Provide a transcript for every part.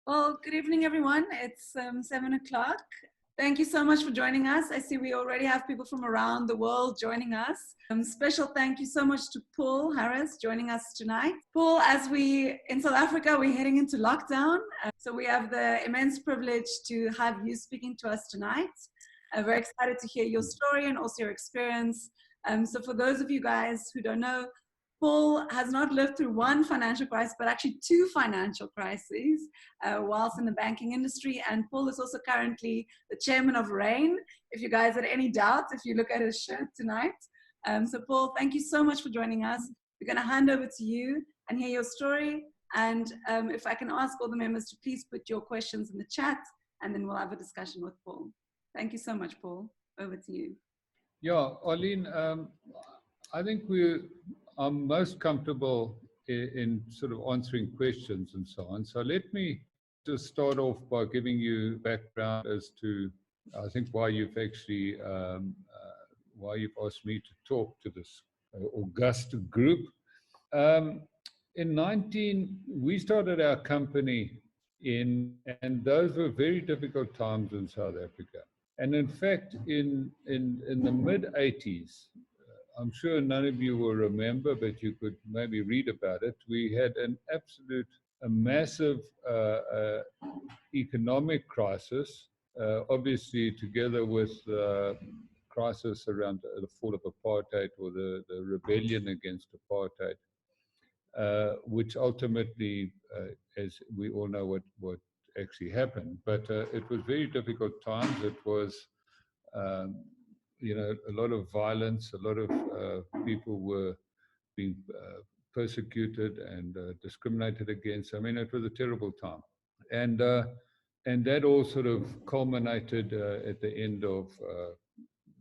Well, good evening, everyone. It's 7 o'clock. Thank you so much for joining us. I see we already have people from around the world joining us. Special thank you so much to Paul Harris joining us tonight. Paul, as we in South Africa, we're heading into lockdown. So we have the immense privilege to have you speaking to us tonight. Very excited to hear your story and also your experience. So for those of you guys who don't know, Paul has not lived through one financial crisis, but actually two financial crises whilst in the banking industry. And Paul is also currently the chairman of RAIN. If you guys had any doubts, if you look at his shirt tonight. So Paul, thank you so much for joining us. We're going to hand over to you and hear your story. And if I can ask all the members to please put your questions in the chat, and then we'll have a discussion with Paul. Thank you so much, Paul. Over to you. Yeah, Arlene, I think I'm most comfortable in sort of answering questions and so on. So let me just start off by giving you background as to, I think, why you've actually, why you've asked me to talk to this august group. We started our company and those were very difficult times in South Africa. And in fact, in the mid-80s, I'm sure none of you will remember, but you could maybe read about it. We had a massive economic crisis, obviously together with the crisis around the fall of apartheid or the rebellion against apartheid, which ultimately, as we all know what actually happened. But it was very difficult times. It was a lot of violence, a lot of people were being persecuted and discriminated against. I mean, it was a terrible time. And that all sort of culminated at the end of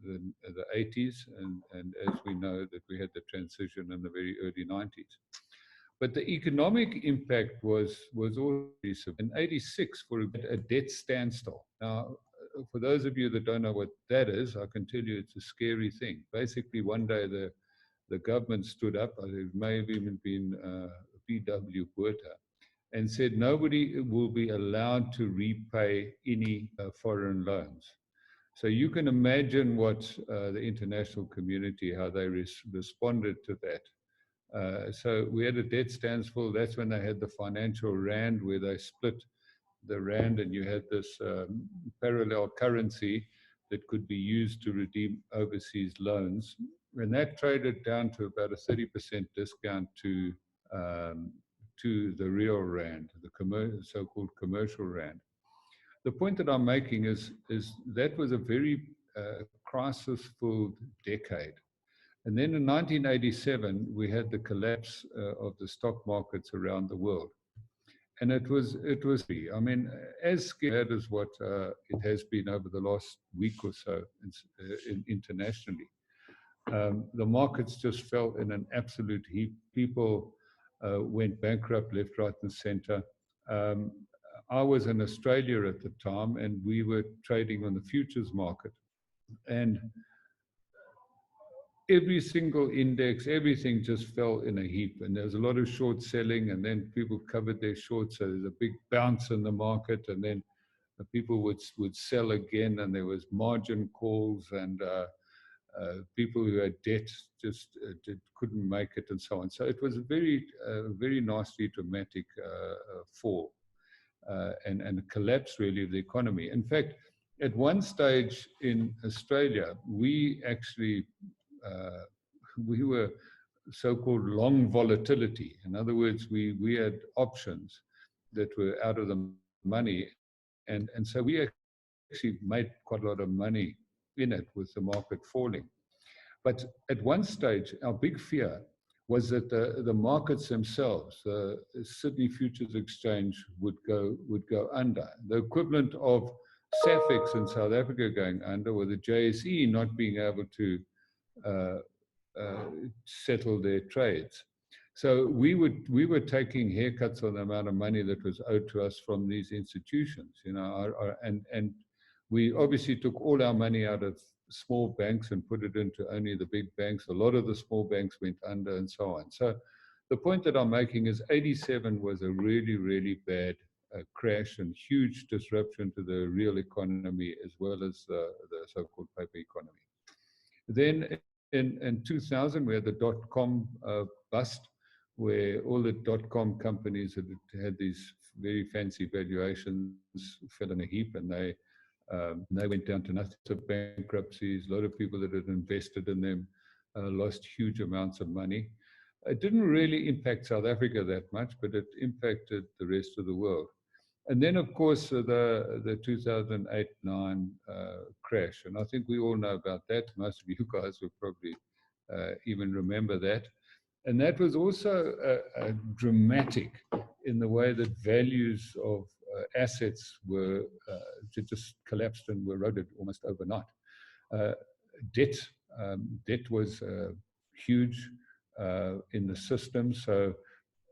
the 80s. And as we know, that we had the transition in the very early 90s. But the economic impact was already severe. In 86, for a debt standstill. Now, for those of you that don't know what that is, I can tell you it's a scary thing. Basically, one day the government stood up, it may have even been PW Botha, and said nobody will be allowed to repay any foreign loans. So you can imagine what the international community, how they responded to that. So we had a debt standstill. That's when they had the financial rand, where they split the rand, and you had this parallel currency that could be used to redeem overseas loans. And that traded down to about a 30% discount to the real rand, the so-called commercial rand. The point that I'm making is that was a very crisis-filled decade. And then in 1987, we had the collapse of the stock markets around the world. And it was, I mean, as scared as what it has been over the last week or so internationally. The markets just fell in an absolute heap. People went bankrupt left, right, and center. I was in Australia at the time, and we were trading on the futures market. And every single index, everything just fell in a heap. And there was a lot of short selling, and then people covered their shorts. So there's a big bounce in the market, and then people would sell again, and there was margin calls, and people who had debt just couldn't make it, and so on. So it was a very nasty, dramatic fall and a collapse, really, of the economy. In fact, at one stage in Australia, we actually we were so-called long volatility. In other words, we had options that were out of the money, and so we actually made quite a lot of money in it with the market falling. But at one stage, our big fear was that the markets themselves, the Sydney Futures Exchange, would go under. The equivalent of SAFEX in South Africa going under, or the JSE not being able to settle their trades. So we were taking haircuts on the amount of money that was owed to us from these institutions, and we obviously took all our money out of small banks and put it into only the big banks. A lot of the small banks went under, and so on. So the point that I'm making is 87 was a really, really bad crash and huge disruption to the real economy as well as the so-called paper economy. Then in 2000, we had the dot-com bust, where all the dot-com companies had these very fancy valuations fell in a heap, and they went down to nothing. So bankruptcies, a lot of people that had invested in them lost huge amounts of money. It didn't really impact South Africa that much, but it impacted the rest of the world. And then, of course, the 2008-9 crash. And I think we all know about that. Most of you guys will probably even remember that. And that was also dramatic in the way that values of assets were just collapsed and were eroded almost overnight. Uh, debt, debt was huge in the system. So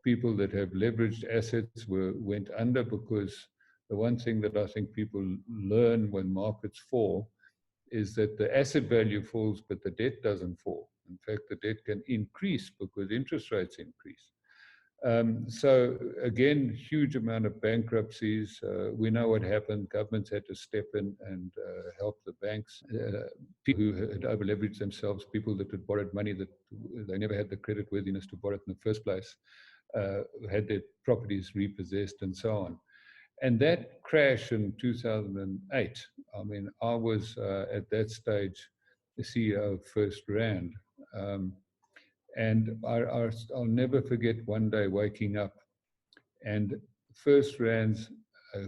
people that have leveraged assets went under, because the one thing that I think people learn when markets fall is that the asset value falls, but the debt doesn't fall. In fact, the debt can increase because interest rates increase. So again, huge amount of bankruptcies. We know what happened. Governments had to step in and help the banks. People who had over-leveraged themselves, people that had borrowed money that they never had the credit worthiness to borrow it in the first place, had their properties repossessed and so on. And that crash in 2008, I mean, I was at that stage the CEO of First Rand. And I'll never forget one day waking up and First Rand's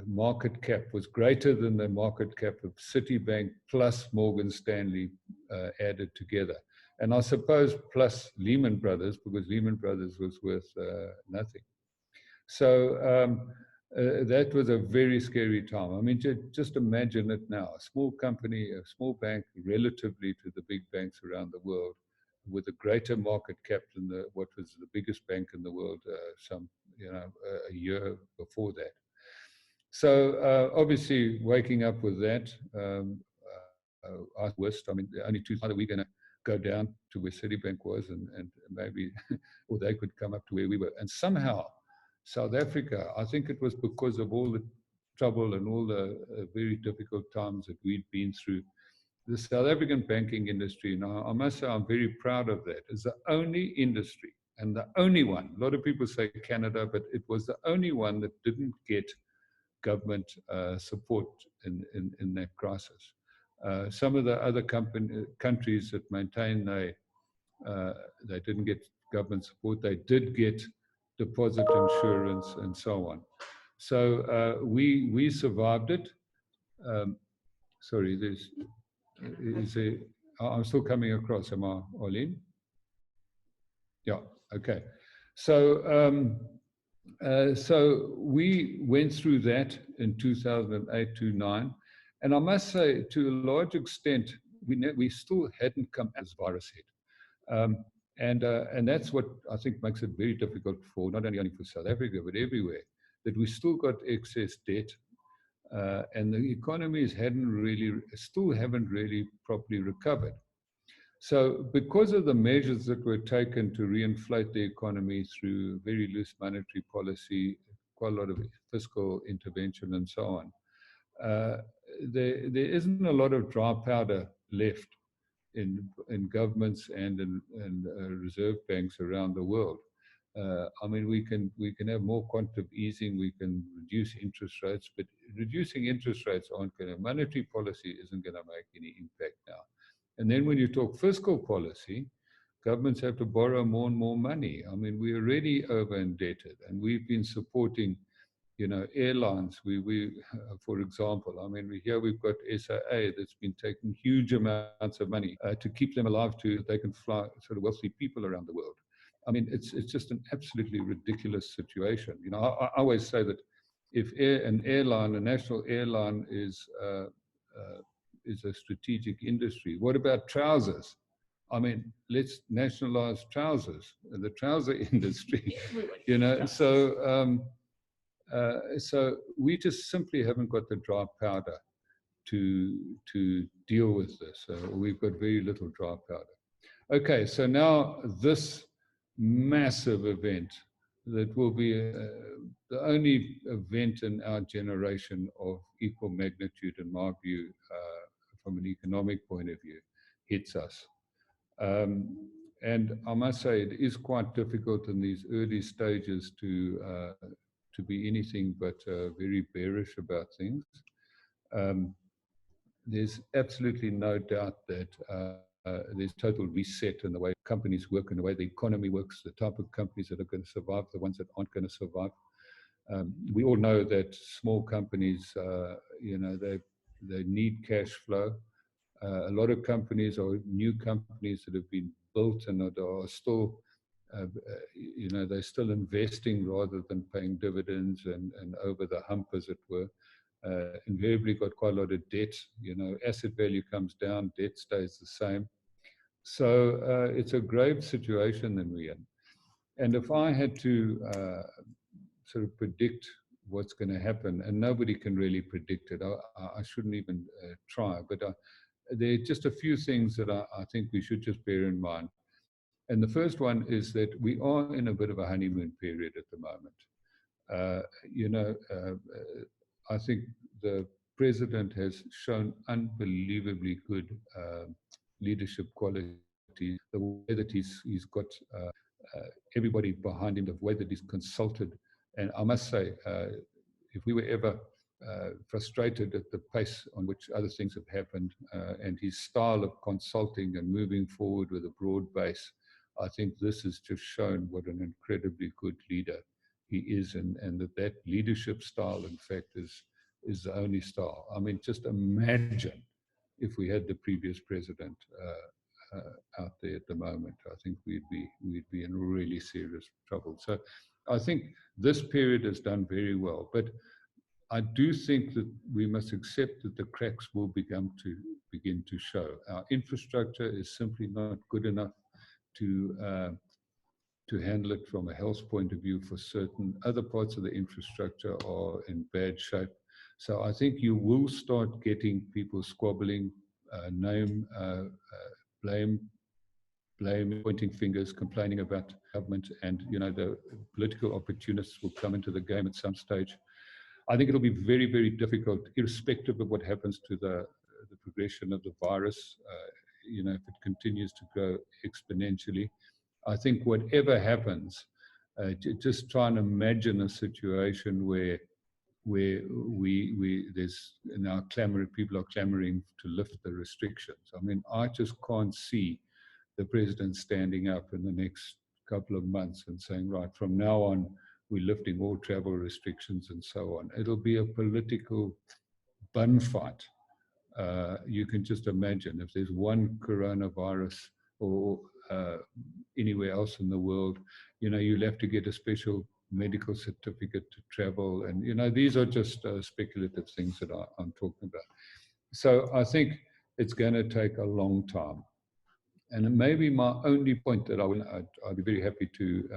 market cap was greater than the market cap of Citibank plus Morgan Stanley added together. And I suppose plus Lehman Brothers, because Lehman Brothers was worth nothing. So that was a very scary time. I mean, just imagine it now. A small company, a small bank, relatively to the big banks around the world, with a greater market cap than what was the biggest bank in the world a year before that. So obviously, waking up with that, I worst. I mean, the only two are we going to go down to where Citibank was, and maybe, or they could come up to where we were. And somehow, South Africa, I think it was because of all the trouble and all the very difficult times that we'd been through. The South African banking industry, now I must say I'm very proud of that, is the only industry and the only one, a lot of people say Canada, but it was the only one that didn't get government support in that crisis. Some of the other countries that maintain they didn't get government support, they did get deposit insurance and so on. So we survived it. Sorry, I'm still coming across. Am I, Arlene? Yeah, okay. So so we went through that in 2008 to 9. And I must say, to a large extent, we still hadn't come as virus hit. And that's what I think makes it very difficult for not only for South Africa, but everywhere, that we still got excess debt. And the economies still haven't really properly recovered. So because of the measures that were taken to reinflate the economy through very loose monetary policy, quite a lot of fiscal intervention and so on, there isn't a lot of dry powder left in governments and in reserve banks around the world. I mean, we can have more quantitative easing, we can reduce interest rates, but reducing interest rates monetary policy isn't going to make any impact now. And then when you talk fiscal policy, governments have to borrow more and more money. I mean, we're already over indebted, and we've been supporting, airlines. For example, I mean, we've got SAA that's been taking huge amounts of money to keep them alive, they can fly sort of wealthy people around the world. I mean, it's just an absolutely ridiculous situation. I always say that if a national airline is a strategic industry, what about trousers? I mean, let's nationalize trousers, the trouser industry. So we just simply haven't got the dry powder to deal with this. We've got very little dry powder. Okay, so now this massive event that will be the only event in our generation of equal magnitude, in my view, from an economic point of view, hits us. And I must say, it is quite difficult in these early stages to be anything but very bearish about things. There's absolutely no doubt that there's total reset in the way companies work and the way the economy works, the type of companies that are going to survive, the ones that aren't going to survive. We all know that small companies, they need cash flow. A lot of companies are new companies that have been built and are still, they're still investing rather than paying dividends and over the hump, as it were. Invariably got quite a lot of debt. Asset value comes down, debt stays the same. So it's a grave situation that we're in. And if I had to sort of predict what's going to happen, and nobody can really predict it, I shouldn't even try, but there are just a few things that I think we should just bear in mind. And the first one is that we are in a bit of a honeymoon period at the moment. I think the president has shown unbelievably good leadership qualities. The way that he's got everybody behind him, the way that he's consulted. And I must say, if we were ever frustrated at the pace on which other things have happened and his style of consulting and moving forward with a broad base, I think this has just shown what an incredibly good leader he is, and that leadership style, in fact, is the only style. I mean, just imagine if we had the previous president out there at the moment. I think we'd be in really serious trouble. So I think this period has done very well, but I do think that we must accept that the cracks will begin to show. Our infrastructure is simply not good enough to handle it from a health point of view for certain. Other parts of the infrastructure are in bad shape. So I think you will start getting people squabbling, blame, pointing fingers, complaining about government, and the political opportunists will come into the game at some stage. I think it'll be very, very difficult, irrespective of what happens to the progression of the virus. If it continues to grow exponentially, I think whatever happens, just try and imagine a situation where there's now people are clamoring to lift the restrictions. I mean, I just can't see the president standing up in the next couple of months and saying, right, from now on, we're lifting all travel restrictions and so on. It'll be a political bun fight. You can just imagine if there's one coronavirus or anywhere else in the world, you'll have to get a special medical certificate to travel. And, these are just speculative things that I'm talking about. So I think it's going to take a long time. And maybe my only point that I'd be very happy to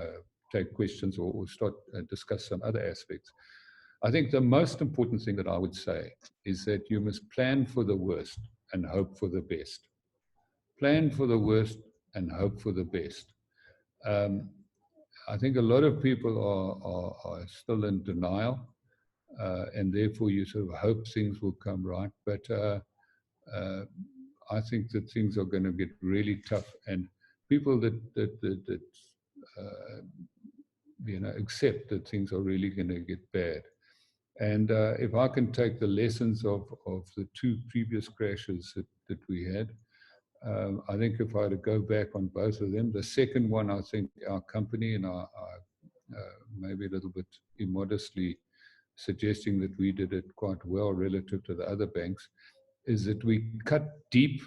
take questions or start discuss some other aspects. I think the most important thing that I would say is that you must plan for the worst and hope for the best. Plan for the worst and hope for the best. I think a lot of people are still in denial, and therefore you sort of hope things will come right. But I think that things are going to get really tough, and people that accept that things are really going to get bad. And if I can take the lessons of the two previous crashes that we had, I think if I had to go back on both of them, the second one, I think our company, and I maybe a little bit immodestly suggesting that we did it quite well relative to the other banks, is that we cut deep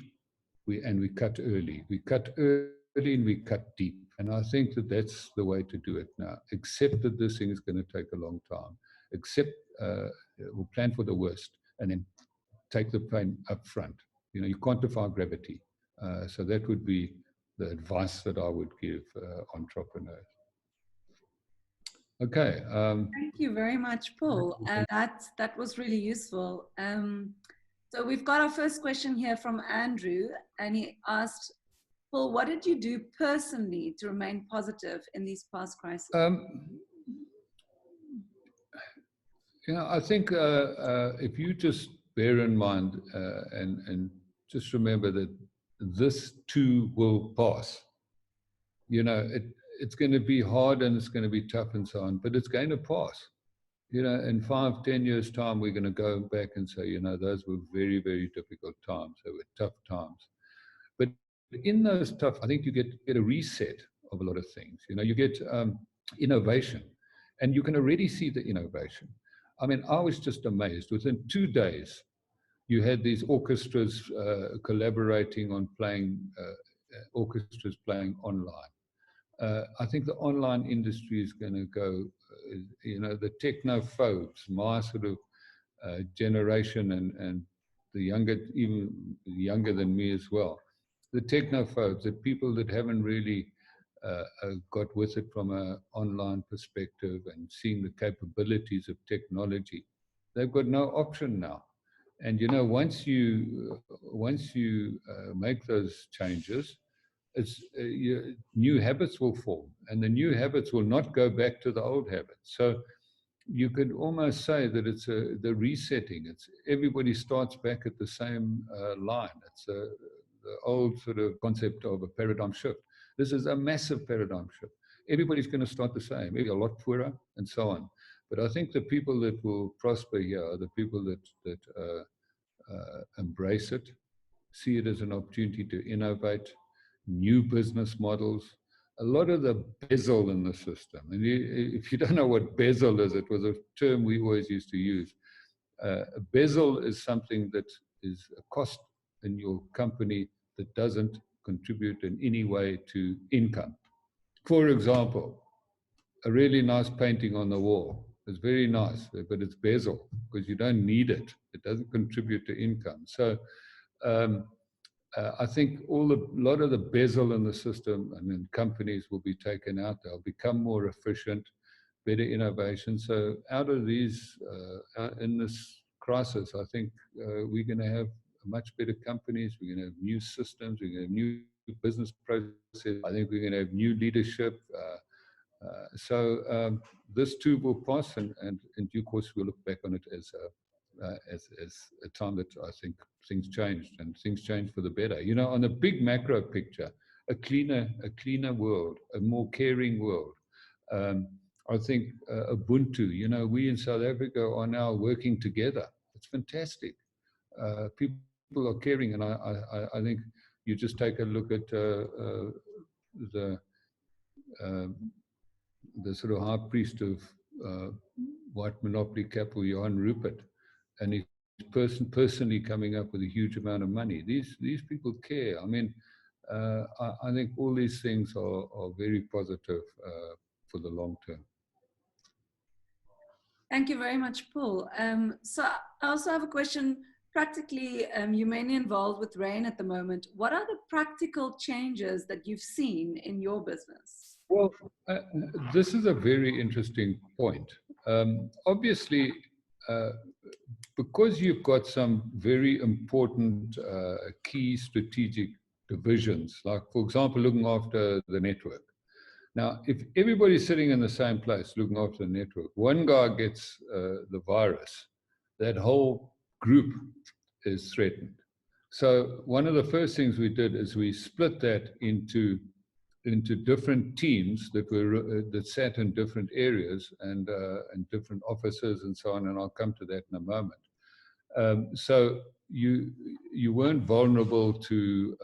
and we cut early. We cut early and we cut deep. And I think that that's the way to do it now. Accept that this thing is going to take a long time. We'll plan for the worst and then take the pain up front. You quantify gravity. So that would be the advice that I would give entrepreneurs. Okay. Thank you very much, Paul. And that was really useful. So we've got our first question here from Andrew, and he asked, Paul, what did you do personally to remain positive in these past crises? I think if you just bear in mind and just remember that this too will pass. It's going to be hard and it's going to be tough and so on, but it's going to pass. In 5, 10 years' time, we're going to go back and say, those were very, very difficult times. They were tough times. But in those tough, I think you get a reset of a lot of things. You get innovation, and you can already see the innovation. I mean, I was just amazed. Within 2 days, you had these orchestras collaborating on playing, orchestras playing online. I think the online industry is going to go, the technophobes, my sort of generation and the younger, even younger than me as well, the technophobes, the people that haven't really got with it from an online perspective and seeing the capabilities of technology, they've got no option now. And once you make those changes, new habits will form, and the new habits will not go back to the old habits. So you could almost say that it's the resetting. It's everybody starts back at the same line. It's the old sort of concept of a paradigm shift. This is a massive paradigm shift. Everybody's going to start the same, maybe a lot poorer and so on. But I think the people that will prosper here are the people that embrace it, see it as an opportunity to innovate, new business models. A lot of the bezel in the system, and if you don't know what bezel is, it was a term we always used to use. Bezel is something that is a cost in your company that doesn't contribute in any way to income. For example, a really nice painting on the wall is very nice, but it's bezel because you don't need it. It doesn't contribute to income. So I think a lot of the bezel in the system and in companies will be taken out. They'll become more efficient, better innovation. So out of these, in this crisis, I think we're going to have much better companies. We're going to have new systems. We're going to have new business processes. I think we're going to have new leadership. So this too will pass, and in due course we'll look back on it as a time that I think things changed, and things changed for the better. On the big macro picture, a cleaner world, a more caring world. I think Ubuntu. We in South Africa are now working together. It's fantastic. People are caring, and I think you just take a look at the sort of high priest of white monopoly capital, Johan Rupert, and he's personally coming up with a huge amount of money. These people care. I mean, I think all these things are very positive for the long term. Thank you very much, Paul. So I also have a question. Practically, you're mainly involved with RAIN at the moment. What are the practical changes that you've seen in your business? Well, this is a very interesting point. Obviously, because you've got some very important key strategic divisions, like, for example, looking after the network. Now, if everybody's sitting in the same place looking after the network, one guy gets the virus, that whole group is threatened. So one of the first things we did is we split that into different teams that sat in different areas and different offices and so on, and I'll come to that in a moment. So you weren't vulnerable to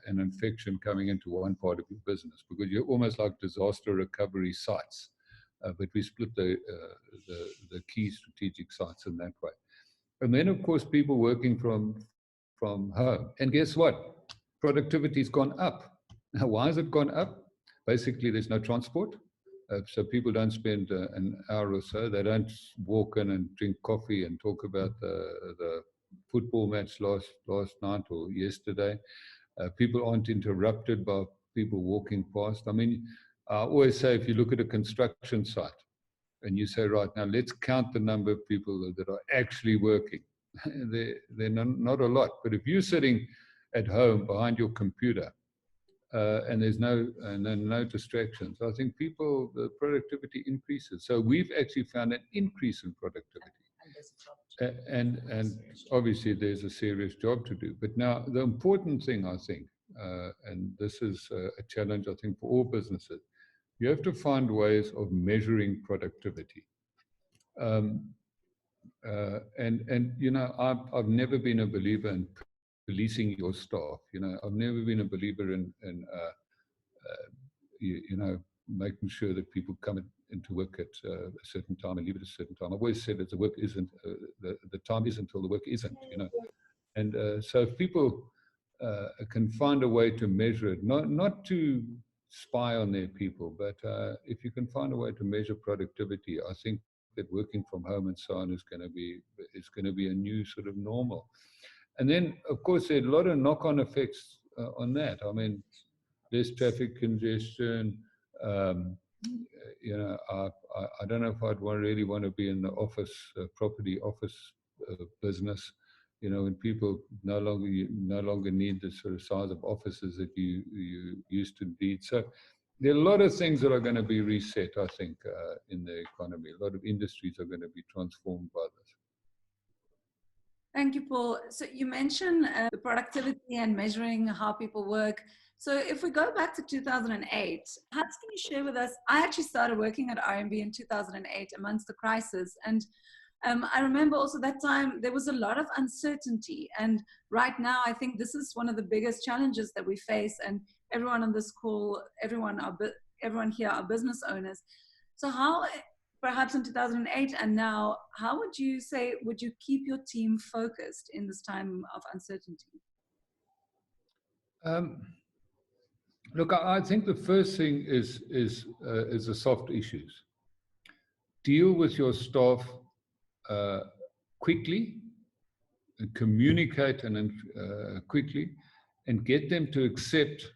an infection coming into one part of your business, because you're almost like disaster recovery sites. But we split the key strategic sites in that way. And then, of course, people working from home. And guess what? Productivity's gone up. Now, why has it gone up? Basically, there's no transport. So people don't spend an hour or so. They don't walk in and drink coffee and talk about the football match last night or yesterday. People aren't interrupted by people walking past. I mean, I always say, if you look at a construction site and you say, right, now let's count the number of people that are actually working. They're not a lot. But if you're sitting at home behind your computer, and there's no distractions. I think the productivity increases. So we've actually found an increase in productivity. And obviously there's a serious job to do. But now the important thing, I think, and this is a challenge, I think, for all businesses, you have to find ways of measuring productivity. And I've never been a believer in policing your staff. I've never been a believer in making sure that people come into work at a certain time and leave at a certain time. I've always said that the work isn't, the time isn't until the work isn't, And so if people can find a way to measure it, not to spy on their people, but if you can find a way to measure productivity, I think that working from home and so on is going to be a new sort of normal. And then, of course, there are a lot of knock-on effects on that. I mean, less traffic congestion. I don't know if I'd really want to be in the property office business. When people no longer need the sort of size of offices that you used to need. So there are a lot of things that are going to be reset, I think, in the economy. A lot of industries are going to be transformed by this. Thank you, Paul. So you mentioned the productivity and measuring how people work. So if we go back to 2008, perhaps can you share with us, I actually started working at RMB in 2008 amongst the crisis. And I remember also that time there was a lot of uncertainty. And right now, I think this is one of the biggest challenges that we face. And everyone on this call, everyone here are business owners. So how, perhaps in 2008 and now, how would you keep your team focused in this time of uncertainty? Look, I think the first thing is the soft issues. Deal with your staff quickly, and communicate quickly, and get them to accept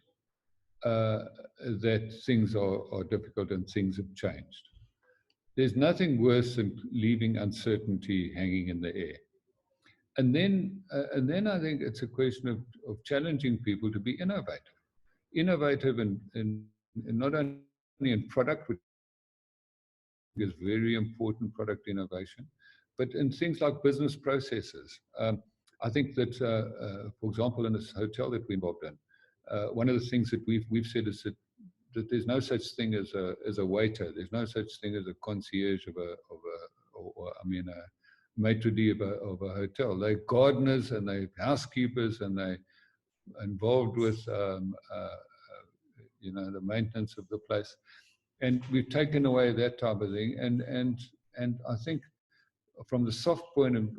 that things are difficult and things have changed. There's nothing worse than leaving uncertainty hanging in the air. And then I think it's a question of challenging people to be innovative in not only in product, which is very important, product innovation, but in things like business processes. I think that, for example, in this hotel that we're involved in, one of the things that we've said is that there's no such thing as a waiter. There's no such thing as a concierge of a maitre d' of a hotel. They're gardeners and they're housekeepers and they're involved with the maintenance of the place. And we've taken away that type of thing. And I think from the soft point of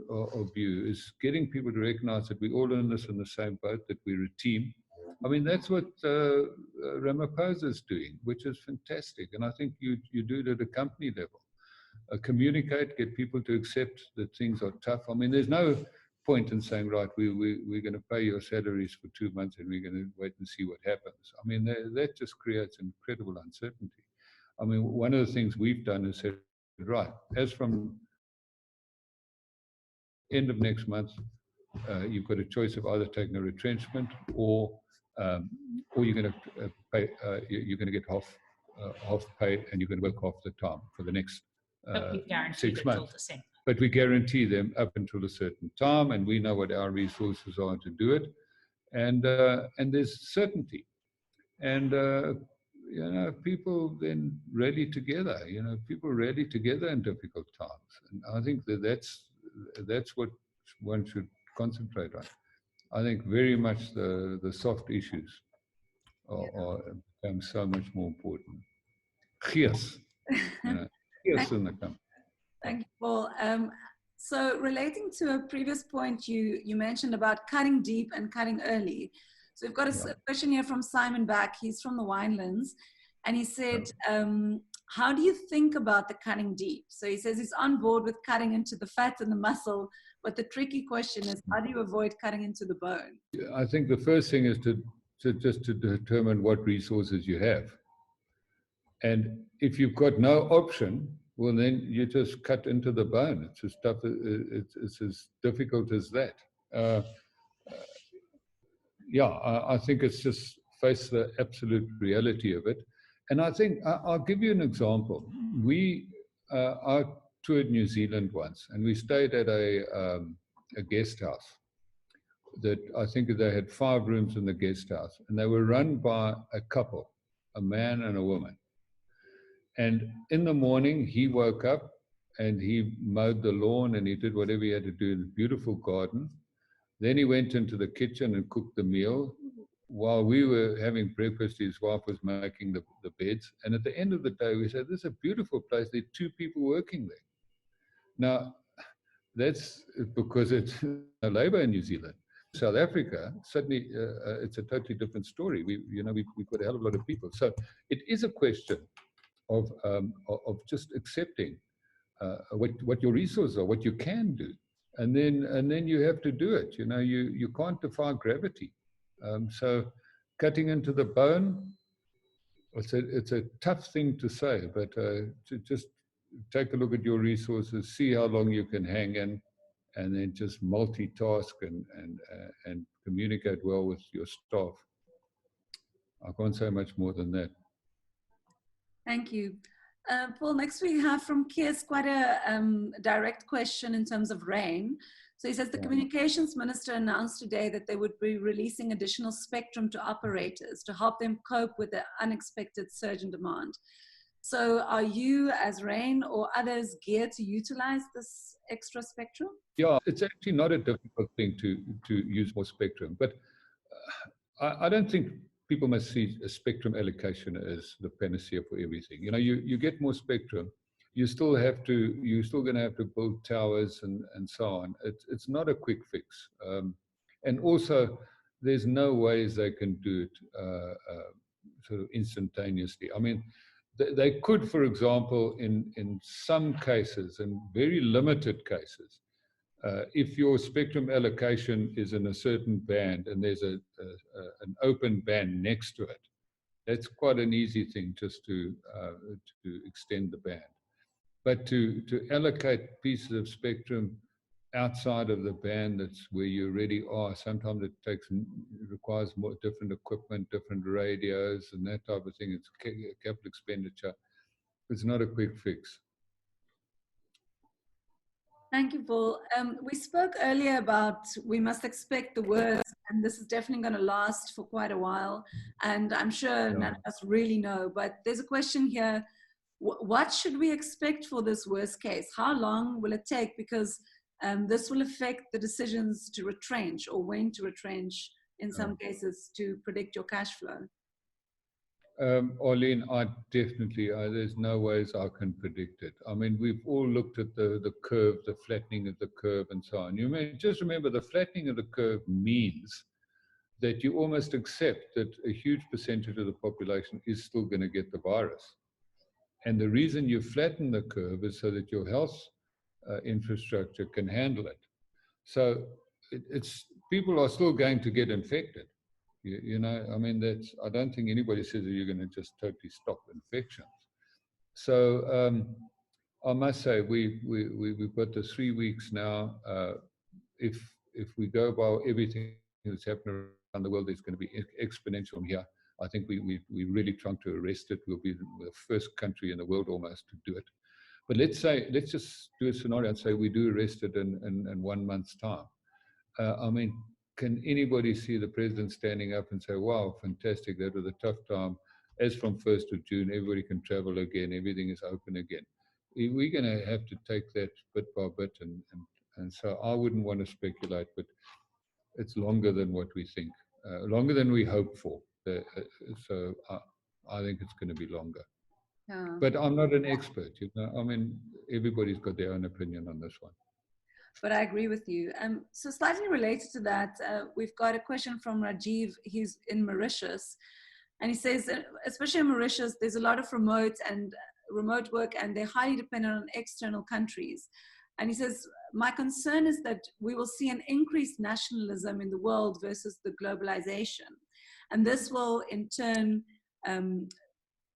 view is getting people to recognize that we're all in this in the same boat, that we're a team. I mean, that's what Ramaphosa is doing, which is fantastic. And I think you do it at a company level. Communicate, get people to accept that things are tough. I mean, there's no point in saying, right, we're going to pay your salaries for 2 months and we're going to wait and see what happens. I mean, that just creates incredible uncertainty. I mean, one of the things we've done is said, right, as from end of next month, you've got a choice of either taking a retrenchment or you're going to pay. You're going to get half pay, and you're going to work half the time for the next 6 months. But we guarantee them up until a certain time, and we know what our resources are to do it, and there's certainty, and people then rally together. People rally together in difficult times, and I think that's what one should concentrate on. I think very much the soft issues are become so much more important. Gees, gees in the company. Thank you, Paul. So relating to a previous point you mentioned about cutting deep and cutting early. So we've got a question here from Simon Back. He's from the Winelands. And he said, how do you think about the cutting deep? So he says he's on board with cutting into the fat and the muscle, but the tricky question is, how do you avoid cutting into the bone? I think the first thing is to determine what resources you have. And if you've got no option, well, then you just cut into the bone. It's as tough. It's as difficult as that. I think it's just face the absolute reality of it. And I think I'll give you an example. I toured New Zealand once, and we stayed at a guest house that I think they had 5 rooms in the guest house, and they were run by a couple, a man and a woman. And in the morning, he woke up and he mowed the lawn and he did whatever he had to do in the beautiful garden. Then he went into the kitchen and cooked the meal. While we were having breakfast, his wife was making the beds. And at the end of the day, we said, this is a beautiful place. There are 2 people working there. Now, that's because it's labor in New Zealand. South Africa, suddenly it's a totally different story. We've got a hell of a lot of people. So it is a question of just accepting what your resources are, what you can do, and then you have to do it. You can't defy gravity. So cutting into the bone, it's a tough thing to say, but to just take a look at your resources, see how long you can hang in, and then just multitask and communicate well with your staff. I can't say much more than that. Thank you. Paul, next we have from Kees quite a direct question in terms of rain. So he says the communications minister announced today that they would be releasing additional spectrum to operators to help them cope with the unexpected surge in demand. So are you, as RAIN or others, geared to utilize this extra spectrum? Yeah, it's actually not a difficult thing to use more spectrum, but I don't think people must see a spectrum allocation as the panacea for everything. You get more spectrum, you're still going to have to build towers and so on. It's not a quick fix. And also, there's no ways they can do it sort of instantaneously. I mean, they could, for example, in some cases, in very limited cases, if your spectrum allocation is in a certain band and there's an open band next to it, that's quite an easy thing just to extend the band. But to allocate pieces of spectrum outside of the band, that's where you already are, sometimes it requires more different equipment, different radios and that type of thing. It's capital expenditure. It's not a quick fix. Thank you, Paul. We spoke earlier about we must expect the worst, and this is definitely going to last for quite a while. And I'm sure none of us really know, but there's a question here. What should we expect for this worst case? How long will it take? Because this will affect the decisions to retrench or when to retrench in some cases to predict your cash flow. Arlene, there's no ways I can predict it. I mean, we've all looked at the curve, the flattening of the curve and so on. Just remember, the flattening of the curve means that you almost accept that a huge percentage of the population is still going to get the virus. And the reason you flatten the curve is so that your health infrastructure can handle it. So people are still going to get infected. I mean, I don't think anybody says that you're going to just totally stop infections. So I must say, we've got the 3 weeks now. If we go by everything that's happening around the world, it's going to be exponential from here. I think we're really trying to arrest it. We'll be the first country in the world almost to do it. But let's just do a scenario and say we do arrest it in 1 month's time. I mean, can anybody see the president standing up and say, wow, fantastic, that was a tough time. As from 1st of June, everybody can travel again, everything is open again. We're going to have to take that bit by bit. And so I wouldn't want to speculate, but it's longer than what we think, longer than we hope for. So I think it's going to be longer. Yeah. But I'm not an expert. I mean, everybody's got their own opinion on this one. But I agree with you. So slightly related to that, we've got a question from Rajiv. He's in Mauritius. And he says, especially in Mauritius, there's a lot of remote work, and they're highly dependent on external countries. And he says, my concern is that we will see an increased nationalism in the world versus the globalization. And this will, in turn,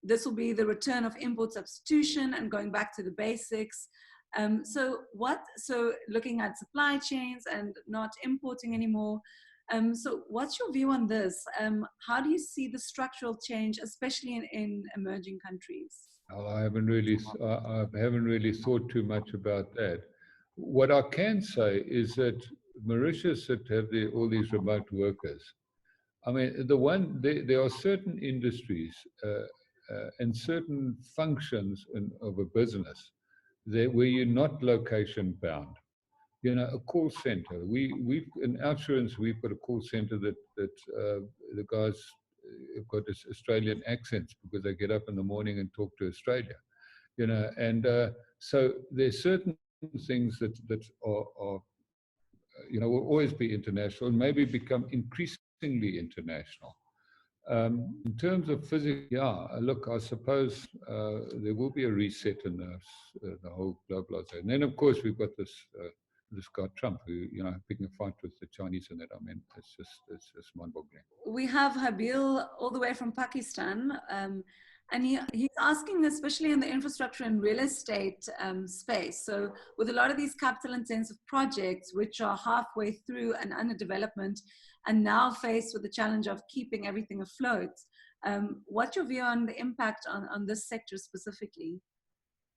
this will be the return of import substitution and going back to the basics. So looking at supply chains and not importing anymore, So what's your view on this? How do you see the structural change, especially in emerging countries? I haven't really thought too much about that. What I can say is that Mauritius that have all these remote workers. I mean, there are certain industries and certain functions of a business where you're not location bound. You know, a call center. We in insurance we've got a call center that the guys have got this Australian accents because they get up in the morning and talk to Australia. You know, and so there's certain things that are will always be international and maybe become increasingly international. In terms of physics, yeah, look, I suppose there will be a reset in the whole globalization. And then, of course, we've got this guy Trump, who picking a fight with the Chinese and that. I mean, it's just mind-boggling. We have Habil all the way from Pakistan, and he's asking, especially in the infrastructure and real estate space. So with a lot of these capital-intensive projects, which are halfway through and under development, and now faced with the challenge of keeping everything afloat, what's your view on the impact on this sector specifically?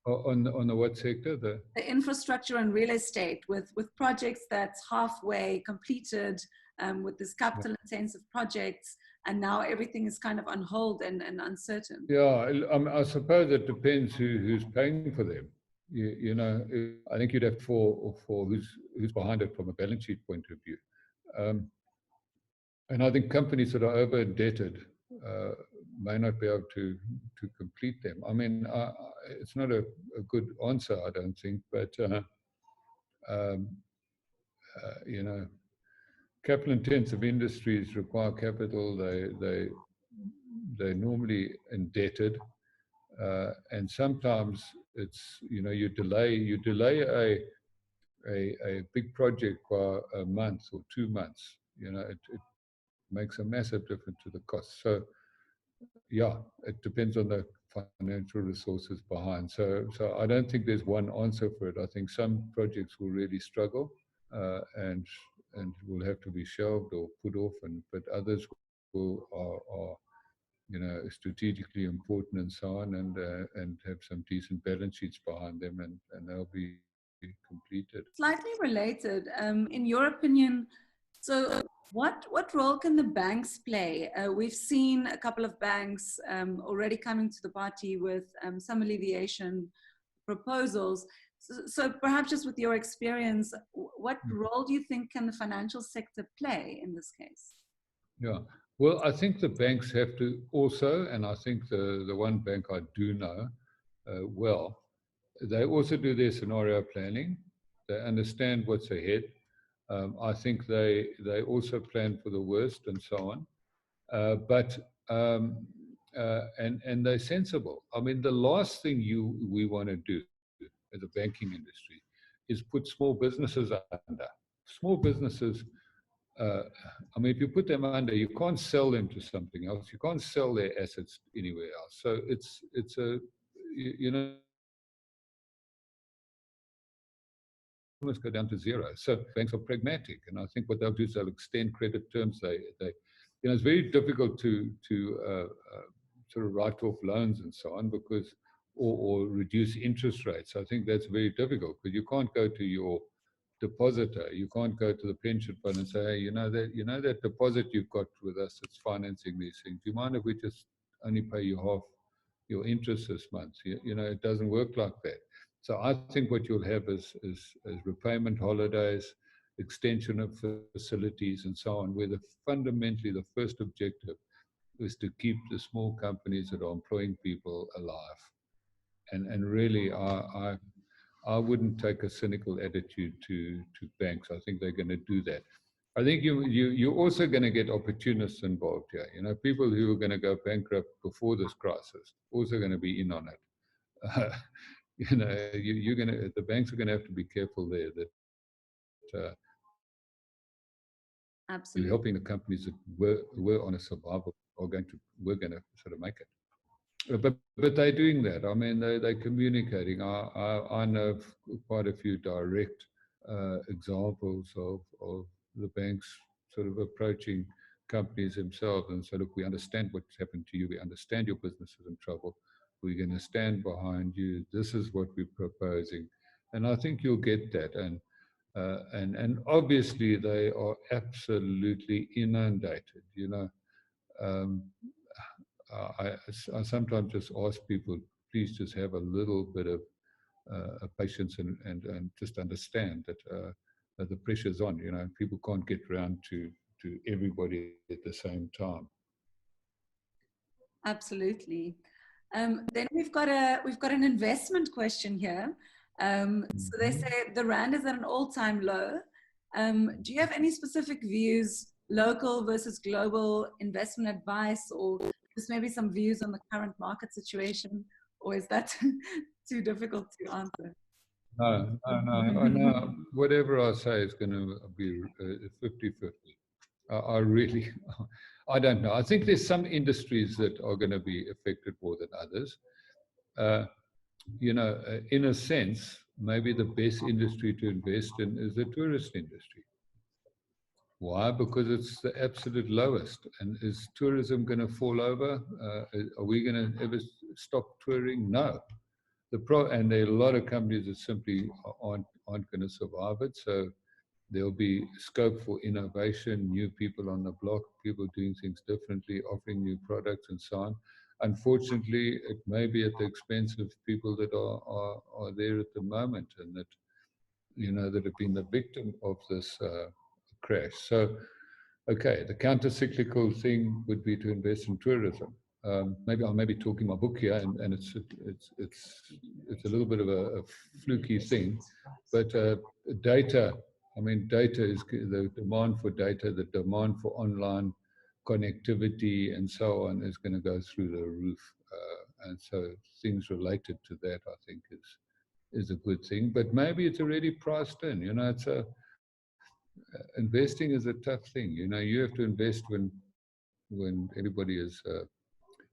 On the what sector? The infrastructure and real estate with projects that's halfway completed, with this capital intensive projects, and now everything is kind of on hold and uncertain. Yeah, I suppose it depends who's paying for them. You know, I think you'd have for who's behind it from a balance sheet point of view. And I think companies that are over indebted may not be able to complete them. I mean, it's not a good answer, I don't think, but you know, capital intensive industries require capital. They're normally indebted, and sometimes it's you delay a big project by a month or 2 months. You know, it makes a massive difference to the cost. So yeah, it depends on the financial resources behind. So I don't think there's one answer for it. I think some projects will really struggle, and will have to be shelved or put off, but others are strategically important and so on, and have some decent balance sheets behind them, and they'll be completed. Slightly related, in your opinion, so what role can the banks play? We've seen a couple of banks already coming to the party with some alleviation proposals. So perhaps just with your experience, what role do you think can the financial sector play in this case? Yeah, well, I think the banks have to also, and I think the one bank I do know well, they also do their scenario planning. They understand what's ahead. I think they also plan for the worst and so on. And they're sensible. I mean, the last thing we want to do as a banking industry is put small businesses under. Small businesses, I mean, if you put them under, you can't sell them to something else. You can't sell their assets anywhere else. So it's a, you know, almost go down to zero. So banks are pragmatic, and I think what they'll do is they'll extend credit terms. It's very difficult to sort of write off loans and so on because, or reduce interest rates. I think that's very difficult because you can't go to your depositor, you can't go to the pension fund and say, hey, that deposit you've got with us, it's financing these things. Do you mind if we just only pay you half your interest this month? It doesn't work like that. So I think what you'll have is repayment holidays, extension of facilities, and so on, where fundamentally the first objective is to keep the small companies that are employing people alive. And really, I wouldn't take a cynical attitude to banks. I think they're going to do that. I think you're also going to get opportunists involved here. People who are going to go bankrupt before this crisis also going to be in on it. The banks are going to have to be careful there that Absolutely. You're helping the companies that were on a survival we're going to sort of make it. But they're doing that. I mean, they're communicating. I know quite a few direct examples of the banks sort of approaching companies themselves and say, look, we understand what's happened to you. We understand your business is in trouble. We're going to stand behind you. This is what we're proposing. And I think you'll get that. And obviously they are absolutely inundated. Um, I sometimes just ask people, please just have a little bit of patience and just understand that the pressure's on. People can't get around to everybody at the same time. Absolutely. Then we've got an investment question here. So they say the rand is at an all-time low. Do you have any specific views, local versus global investment advice, or just maybe some views on the current market situation, or is that too difficult to answer? No. Whatever I say is going to be 50-50. I really, I don't know. I think there's some industries that are going to be affected more than others. Uh, in a sense, maybe the best industry to invest in is the tourist industry. Why? Because it's the absolute lowest. And is tourism going to fall over? Are we going to ever stop touring? No. And there are a lot of companies that simply aren't going to survive it. So there'll be scope for innovation, new people on the block, people doing things differently, offering new products and so on. Unfortunately, it may be at the expense of people that are there at the moment and that have been the victim of this crash. So, okay, the counter-cyclical thing would be to invest in tourism. Maybe I may be talking my book here, and it's a little bit of a fluky thing, but data. I mean, data is the demand for data, the demand for online connectivity, and so on is going to go through the roof. And so things related to that, I think, is a good thing. But maybe it's already priced in. Investing is a tough thing. You have to invest when everybody is.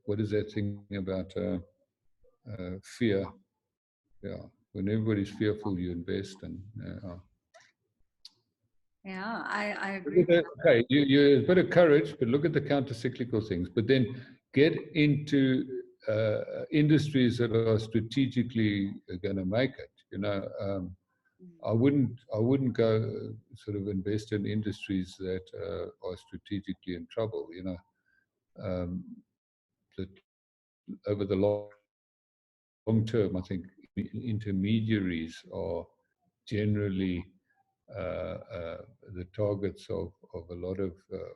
What is that thing about fear? Yeah, when everybody's fearful, you invest, and Yeah, I agree. okay, you a bit of courage, but look at the counter-cyclical things. But then get into industries that are strategically going to make it. I wouldn't go sort of invest in industries that are strategically in trouble. That over the long term, I think intermediaries are generally the targets of a lot of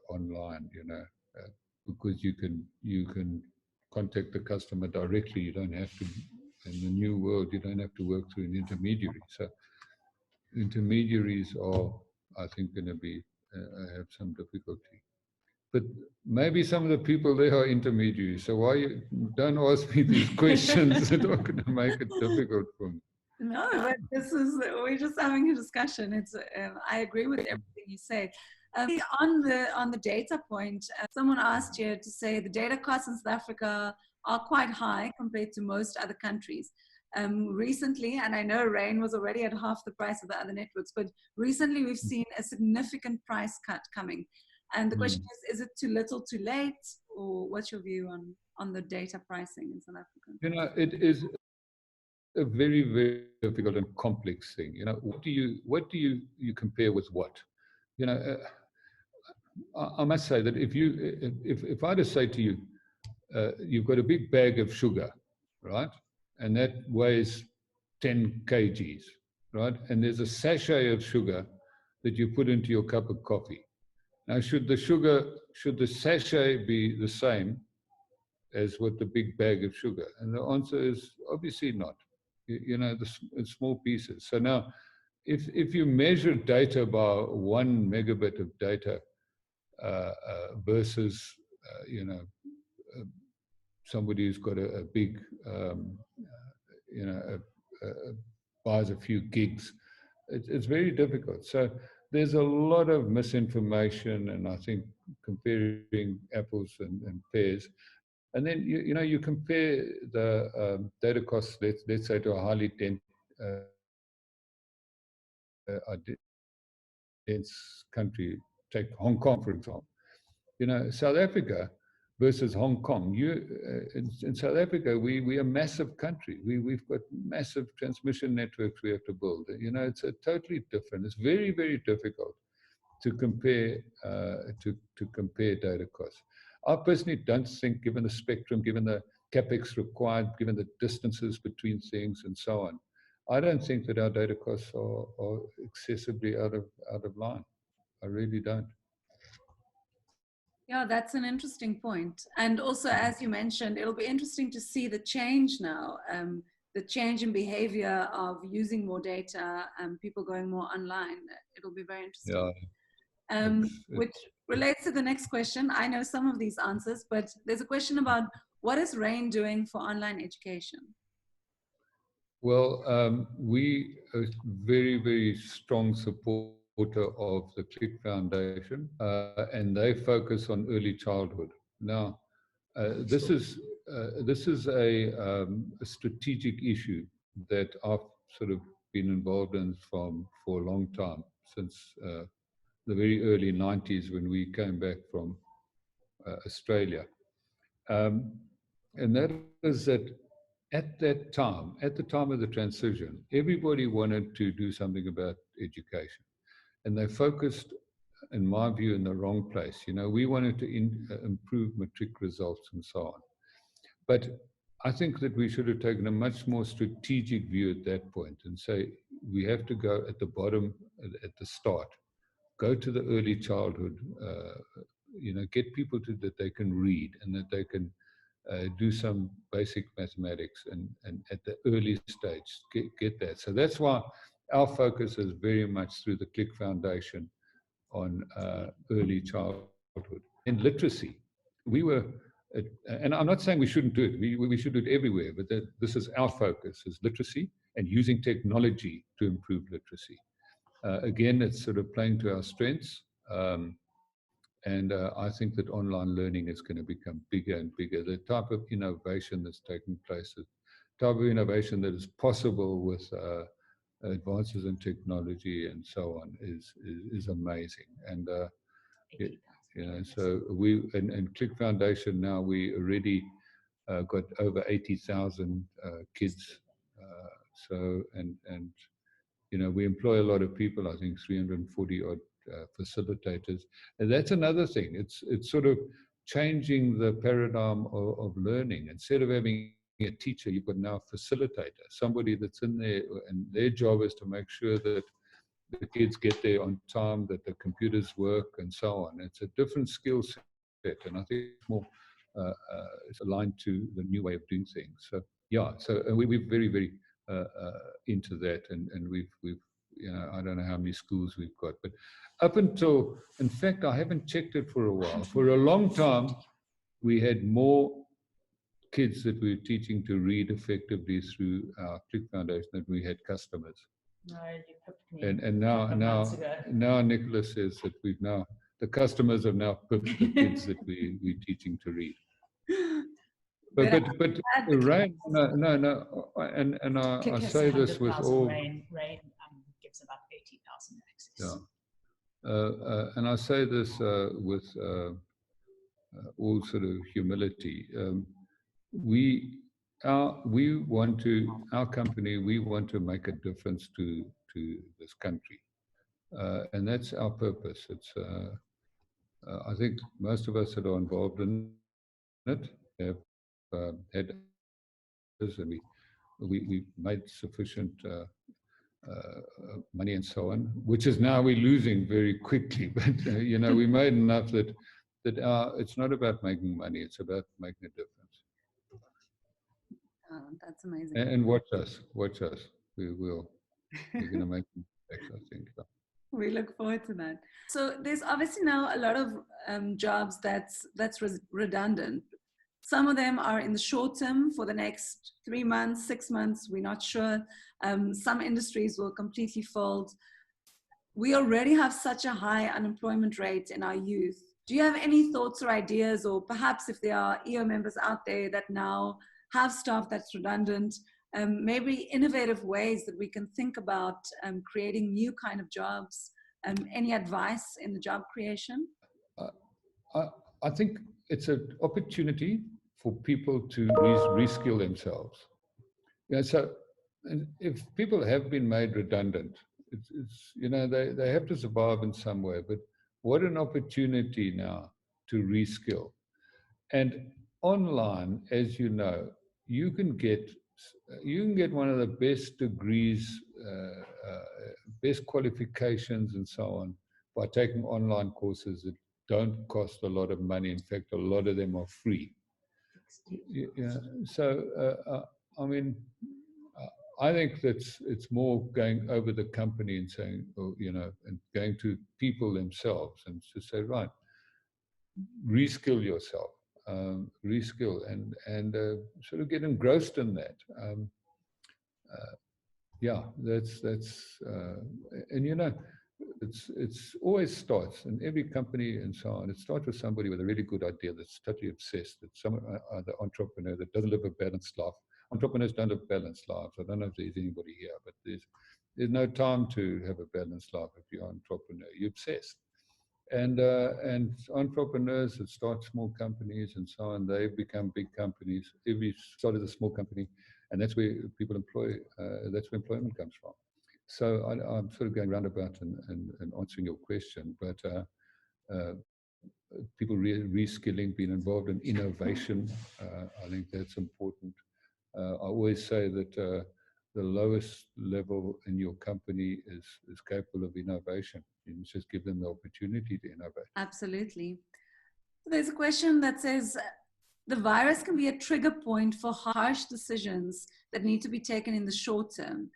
online. Because you can contact the customer directly. You don't have to. In the new world, you don't have to work through an intermediary. So intermediaries are, I think, going to be have some difficulty. But maybe some of the people there are intermediaries. So why you don't ask me these questions that are going to make it difficult for me? No, but we're just having a discussion. I agree with everything you say. On the data point, someone asked you to say the data costs in South Africa are quite high compared to most other countries. Recently, and I know Rain was already at half the price of the other networks, but recently we've seen a significant price cut coming. And the question is it too little, too late, or what's your view on the data pricing in South Africa? It is a very, very difficult and complex thing. What do you compare with what? You know, I must say that if I just say to you, you've got a big bag of sugar, right, and that weighs 10 kgs, right, and there's a sachet of sugar that you put into your cup of coffee. Now, should the sachet be the same as with the big bag of sugar? And the answer is obviously not. It's small pieces. So now, if you measure data by 1 megabit of data versus, somebody who's got a big, buys a few gigs, it's very difficult. So there's a lot of misinformation, and I think comparing apples and pears. And then you compare the data costs, let's say, to a highly dense country take Hong Kong, for example. South Africa versus Hong Kong. In South Africa, we are a massive country. We've got massive transmission networks we have to build. It's a totally different. It's very, very difficult to compare to compare data costs. I personally don't think, given the spectrum, given the capex required, given the distances between things and so on, I don't think that our data costs are excessively out of line. I really don't. Yeah, that's an interesting point. And also, as you mentioned, it'll be interesting to see the change now, the change in behavior of using more data and people going more online. It'll be very interesting. Yeah, which relates to the next question. I know some of these answers, but there's a question about what is RAIN doing for online education? Well, we are very, very strong supporter of the Click Foundation, and they focus on early childhood. Now, this is a strategic issue that I've sort of been involved in for a long time, since the very early 90s when we came back from Australia. And that is that at the time of the transition, everybody wanted to do something about education. And they focused, in my view, in the wrong place. We wanted to improve matric results and so on. But I think that we should have taken a much more strategic view at that point and say, we have to go at the bottom, at the start. Go to the early childhood, get people that they can read and that they can do some basic mathematics and at the early stage get that. So that's why our focus is very much through the Click Foundation on early childhood. And literacy. We were, and I'm not saying we shouldn't do it, we should do it everywhere, but this is our focus, is literacy and using technology to improve literacy. Again, it's sort of playing to our strengths. And I think that online learning is going to become bigger and bigger. The type of innovation that's taking place, the type of innovation that is possible with advances in technology and so on is amazing. And so we and Click Foundation now, we already got over 80,000 kids. We employ a lot of people. I think 340 odd facilitators, and that's another thing. It's sort of changing the paradigm of learning. Instead of having a teacher, you've got now a facilitator, somebody that's in there, and their job is to make sure that the kids get there on time, that the computers work, and so on. It's a different skill set, and I think it's more it's aligned to the new way of doing things. So yeah, so we're very, very into that, and we've I don't know how many schools we've got, but up until, in fact, I haven't checked it for a while. For a long time, we had more kids that we were teaching to read effectively through our Click Foundation than we had customers. No, you pipped me. And now Nicholas says that the customers have now pipped the kids that we're teaching to read. But RAIN, no, and I say this with all. RAIN gives about 80,000 access. Yeah, and I say this with all sort of humility. Our company, we want to make a difference to this country, and that's our purpose. It's I think most of us that are involved in it have had, and we made sufficient money and so on, which is now we're losing very quickly. But we made enough that it's not about making money; it's about making a difference. Oh, that's amazing. And watch us. We're going to make mistakes, I think. We look forward to that. So there's obviously now a lot of jobs that's redundant. Some of them are in the short term for the next 3 months, 6 months, we're not sure. Some industries will completely fold. We already have such a high unemployment rate in our youth. Do you have any thoughts or ideas, or perhaps if there are EO members out there that now have staff that's redundant, maybe innovative ways that we can think about creating new kind of jobs Any advice in the job creation? I think it's an opportunity for people to reskill themselves. Yeah, so and if people have been made redundant, it's they have to survive in some way. But what an opportunity now to reskill. And online, as you know, you can get one of the best degrees, best qualifications, and so on by taking online courses that don't cost a lot of money. In fact, a lot of them are free. Yeah. So I mean, I think it's more going over the company and saying, and going to people themselves and to say, right, reskill yourself, reskill, and sort of get engrossed in that. Yeah, that's and it's always starts in every company and so on. It starts with somebody with a really good idea that's totally obsessed. That some the entrepreneur that doesn't live a balanced life. Entrepreneurs don't live balanced lives. I don't know if there's anybody here, but there's no time to have a balanced life if you're an entrepreneur. You're obsessed. And entrepreneurs that start small companies and so on, they become big companies. Every started a small company, and that's where people employ. That's where employment comes from. So I'm sort of going roundabout and answering your question, but people reskilling, being involved in innovation, I think that's important. I always say that the lowest level in your company is capable of innovation. You just give them the opportunity to innovate. Absolutely. There's a question that says, the virus can be a trigger point for harsh decisions that need to be taken in the short term.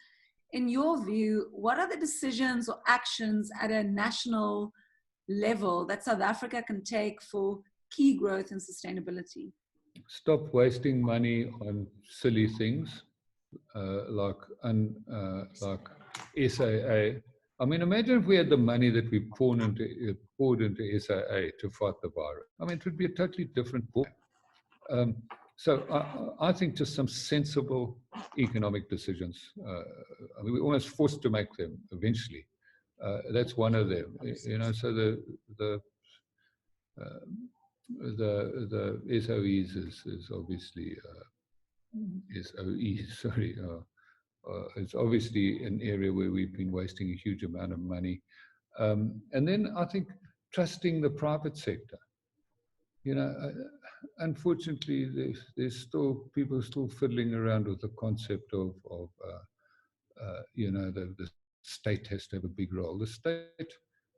In your view, what are the decisions or actions at a national level that South Africa can take for key growth and sustainability? Stop wasting money on silly things like SAA. I mean, imagine if we had the money that we poured into SAA to fight the virus. I mean, it would be a totally different book. So I think just some sensible economic decisions. I mean, we're almost forced to make them eventually. That's one of them. So the SOEs is obviously SOEs. Sorry. It's obviously an area where we've been wasting a huge amount of money. And then I think trusting the private sector. Unfortunately, there's still people still fiddling around with the concept of the state has to have a big role. The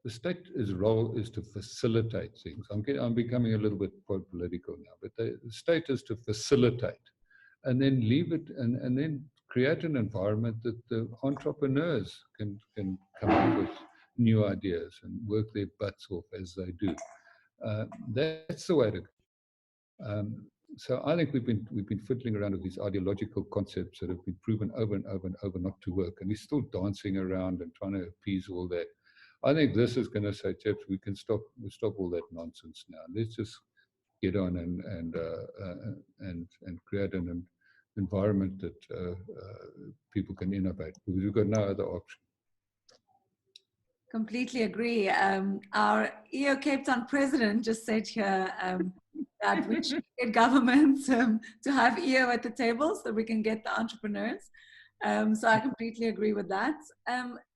state's role is to facilitate things. I'm becoming a little bit political now, but the state is to facilitate, and then leave it, and then create an environment that the entrepreneurs can come up with new ideas and work their butts off as they do. That's the way to go. So I think we've been fiddling around with these ideological concepts that have been proven over and over and over not to work, and we're still dancing around and trying to appease all that. I think this is going to say, chaps, we can stop all that nonsense now. Let's just get on and create an environment that people can innovate, because we've got no other option. Completely agree. Our EO Cape Town president just said here that we should get governments to have EO at the table so we can get the entrepreneurs. So I completely agree with that.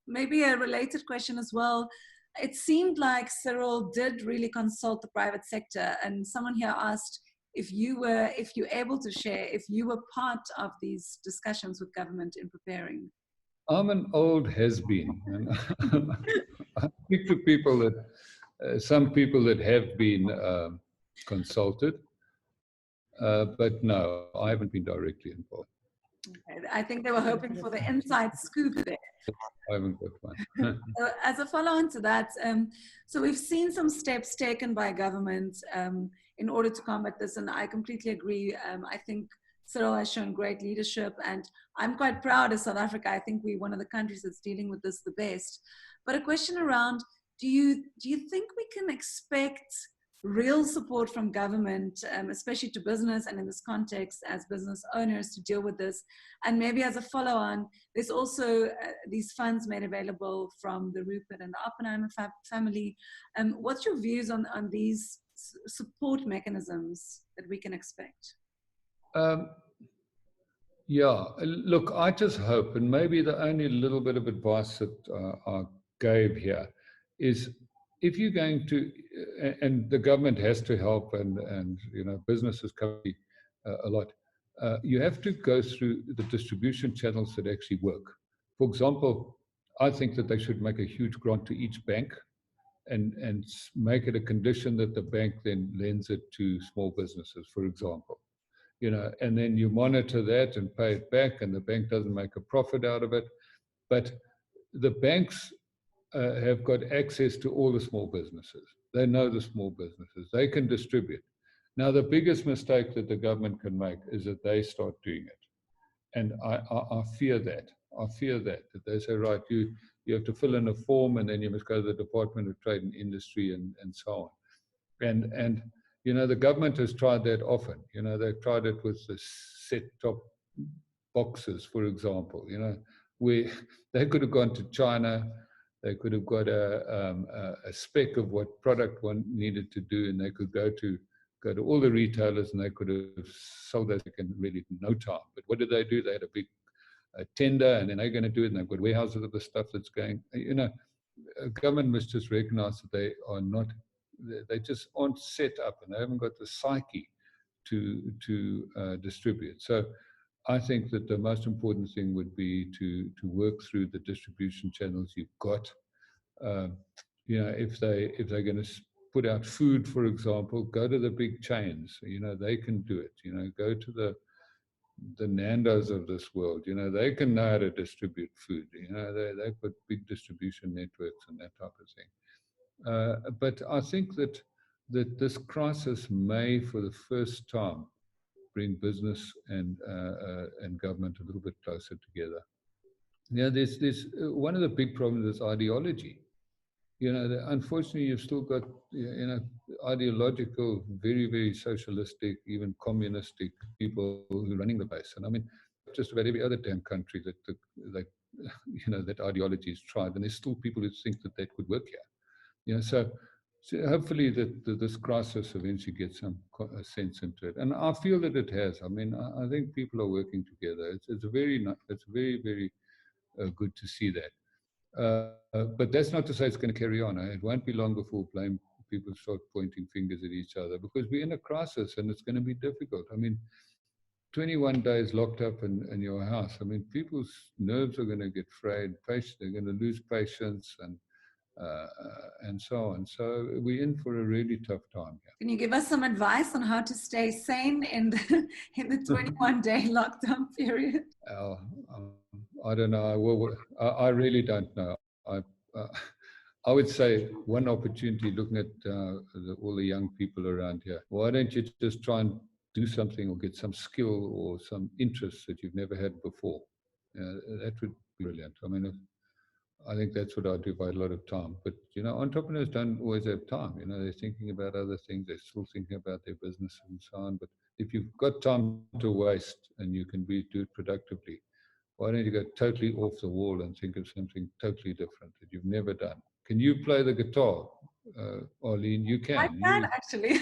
Maybe a related question as well. It seemed like Cyril did really consult the private sector, and someone here asked if you're able to share, if you were part of these discussions with government in preparing. I'm an old has-been, and I speak to people that, some people that have been consulted, but no, I haven't been directly involved. Okay. I think they were hoping for the inside scoop there. I haven't got one. So as a follow-on to that, so we've seen some steps taken by government in order to combat this, and I completely agree. I think Cyril has shown great leadership, and I'm quite proud of South Africa. I think we're one of the countries that's dealing with this the best. But a question around, do you think we can expect real support from government, especially to business and in this context as business owners to deal with this. And maybe as a follow-on, there's also these funds made available from the Rupert and the Oppenheimer family. What's your views on these support mechanisms that we can expect? Yeah, look, I just hope, and maybe the only little bit of advice that I gave here is, if you're going to, and the government has to help, and you know, businesses cover a lot. You have to go through the distribution channels that actually work. For example, I think that they should make a huge grant to each bank, and make it a condition that the bank then lends it to small businesses, for example. You know, and then you monitor that and pay it back, and the bank doesn't make a profit out of it. But the banks have got access to all the small businesses. They know the small businesses. They can distribute. Now, the biggest mistake that the government can make is that they start doing it. And I fear that. I fear that they say, right, you have to fill in a form, and then you must go to the Department of Trade and Industry, and so on. And you know, the government has tried that often. You know, they've tried it with the set-top boxes, for example. You know, where they could have gone to China, they could have got a spec of what product one needed to do, and they could go to all the retailers, and they could have sold that in really no time. But what did they do? They had a big tender, and then they're going to do it, and they've got warehouses of the stuff that's going. You know, government must just recognize that they just aren't set up, and they haven't got the psyche to distribute. So I think that the most important thing would be to work through the distribution channels you've got. You know, if they're going to put out food, for example, go to the big chains. You know, they can do it. You know, go to the Nando's of this world. You know, they can know how to distribute food. You know, they've got big distribution networks and that type of thing. But I think that this crisis may, for the first time, bring business and government a little bit closer together. Yeah, there's one of the big problems is ideology. You know, unfortunately, you've still got, you know, ideological, very, very socialistic, even communistic people who are running the place. And I mean, just about every other damn country that you know, that ideology is tried, and there's still people who think that could work here. You know, so hopefully that this crisis eventually gets some sense into it, and I feel that it has. I mean, I think people are working together. It's very, very good to see that. But that's not to say it's going to carry on. It won't be long before people start pointing fingers at each other, because we're in a crisis and it's going to be difficult. I mean, 21 days locked up in your house. I mean, people's nerves are going to get frayed, they're going to lose patience, and so on. So we're in for a really tough time here. Can you give us some advice on how to stay sane in the 21-day lockdown period? I don't know. I really don't know. I would say one opportunity, looking at all the young people around here, why don't you just try and do something, or get some skill or some interest that you've never had before? That would be brilliant. I mean, I think that's what I do by a lot of time. But, you know, entrepreneurs don't always have time. You know, they're thinking about other things. They're still thinking about their business and so on. But if you've got time to waste and you can do it productively, why don't you go totally off the wall and think of something totally different that you've never done? Can you play the guitar, Arlene? You can. I can, actually.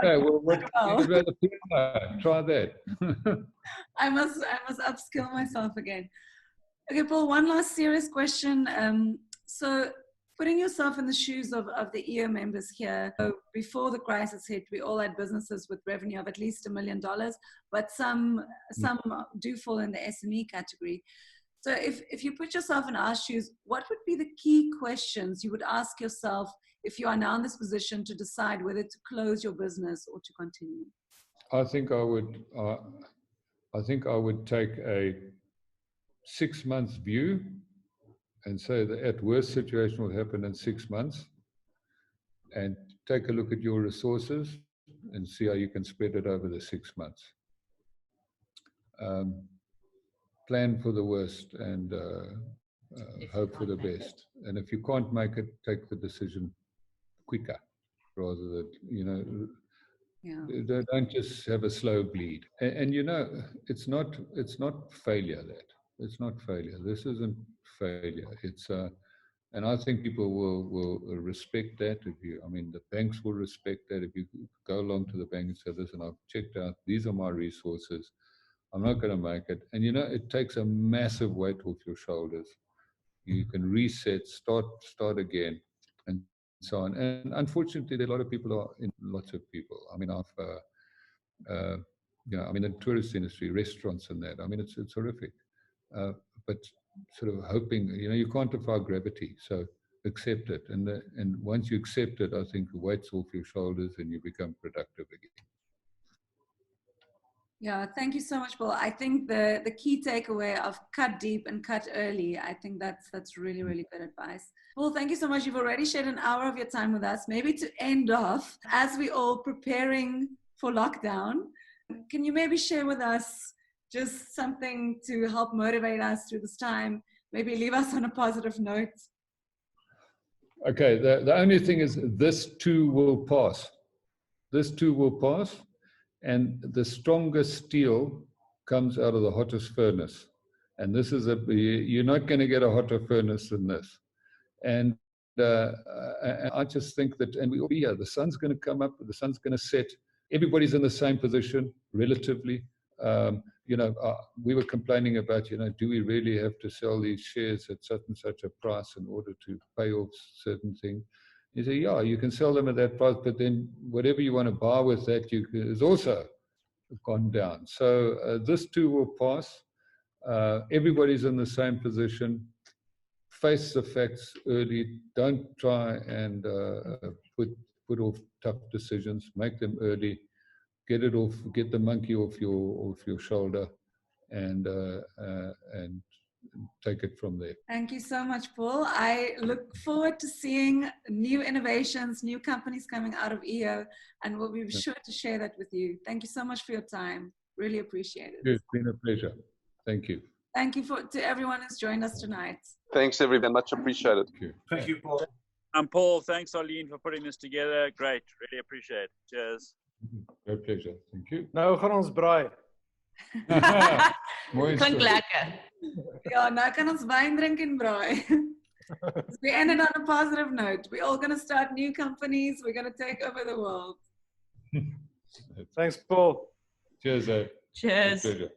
Okay, well, what about the piano? Try that. I must upskill myself again. Okay, Paul, one last serious question. So putting yourself in the shoes of the EO members here, before the crisis hit, we all had businesses with revenue of at least $1 million, but some do fall in the SME category. So if you put yourself in our shoes, what would be the key questions you would ask yourself if you are now in this position to decide whether to close your business or to continue? I think I would take a 6-month view and say that at worst situation will happen in 6 months, and take a look at your resources and see how you can spread it over the 6 months. Plan for the worst and hope for the best. And if you can't make it, take the decision quicker. rather than, Yeah. don't just have a slow bleed. And it's not failure. It's not failure. This isn't failure. It's and I think people will respect that. The banks will respect that. If you go along to the bank and say, listen, I've checked out, these are my resources, I'm not going to make it. And it takes a massive weight off your shoulders. You can reset, start again, and so on. And unfortunately, there are a lot of people lots of people. In the tourist industry, restaurants and that. It's horrific. But sort of hoping, you can't defy gravity, so accept it. And once you accept it, I think the weight's off your shoulders and you become productive again. Yeah, thank you so much, Paul. I think the key takeaway of cut deep and cut early, I think that's really, really good advice. Paul, thank you so much. You've already shared an hour of your time with us. Maybe to end off, as we all preparing for lockdown, can you maybe share with us just something to help motivate us through this time? Maybe leave us on a positive note. Okay, the only thing is this too will pass. This too will pass. And the strongest steel comes out of the hottest furnace. And this is you're not going to get a hotter furnace than this. And I just think that, and we will be here, the sun's going to come up, the sun's going to set. Everybody's in the same position, relatively. We were complaining about, do we really have to sell these shares at such and such a price in order to pay off certain things? You say, yeah, you can sell them at that price, but then whatever you want to buy with that is also gone down. So this too will pass. Everybody's in the same position. Face the facts early. Don't try and put off tough decisions. Make them early. Get it off. Get the monkey off your shoulder, and take it from there. Thank you so much, Paul. I look forward to seeing new innovations, new companies coming out of EO, and we'll be sure to share that with you. Thank you so much for your time. Really appreciate it. It's been a pleasure. Thank you. Thank you to everyone who's joined us tonight. Thanks, everyone. Much appreciated. Thank you. Thank you, Paul. Paul, thanks, Arlene, for putting this together. Great. Really appreciate it. Cheers. My pleasure. Thank you. Nou gaan ons braai. Klink lekker. Ja, nou kan ons wyn drink en braai. We ended on a positive note. We're all going to start new companies. We're going to take over the world. Thanks, Paul. Cheers. Cheers. Pleasure.